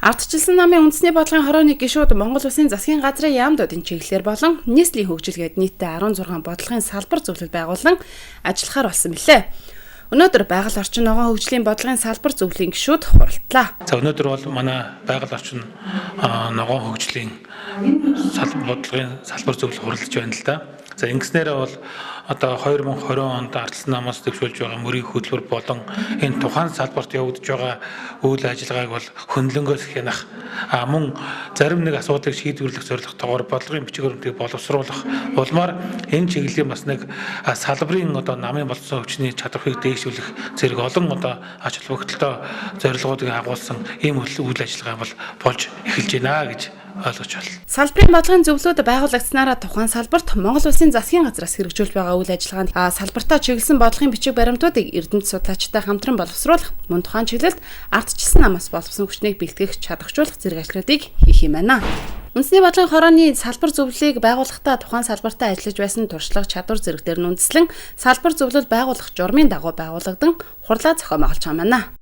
Ардчилсан намын үндэсний бодлогын хорооны гишүүд Монгол Улсын засгийн газрын яамдуудын чиглэлээр болон нийслэлийн хөгжилгээд нийтдээ 16 бодлогын салбар зөвлөл байгуулан ажиллахаар болсон билээ. Өнөөдөр байгаль орчин ногоон хөгжлийн бодлогын салбар зөвлөлийн гишүүд хуралдлаа. За өнөөдөр бол манай байгаль орчин ногоон хөгжлийн бодлогын салбар зөвлөл хуралдаж байна л да. За ингэснээрээ бол одоо 2020 онд ардчилсан намаас төвшүүлж байгаа мөрийн хөтөлбөр болон энэ тухайн салбарт явагдаж байгаа үйл ажиллагааг бол хөндлөнгөөс хянах мөн зарим нэг асуудлыг шийдвэрлэх зорилготойгоор бодлогын бичиг баримтыг боловсруулах улмаар энэ чиглэлийн бас нэг салбарын одоо намын болцсон хүчний чадварыг дээшлүүлэх зэрэг олон одоо ач холбогдолтой зорилгоодыг агуулсан ийм үйл ажиллагаа бол болж эхэлж байна гэж ойлгож байна. Салбарын бодлогын зөвлөлүүд байгуулагдсанаараа тухайн салбарт Монгол Улсын засгийн газраас хэрэгжүүлж байгаа үйл ажиллагаанд салбартаа чиглэсэн бодлогын бичиг баримтуудыг эрдэнэт судлаачтай хамтран боловсруулах, мөн тухайн чиглэлд ардчилсан намаас боловсон хүчнийг бэлтгэх, чадахжуулах зэрэг ажлуудыг хийх юм байна. Үндэсний бодлогын хорооны салбар зөвлөлийг байгуулахдаа тухайн салбартаа ажиллаж байсан туршлага, чадвар зэрэгтэр нь үндэслэн салбар зөвлөл байгуулах журмын дагуу байгуулагдсан хурлаа зохион байгуулж байгаа юм байна.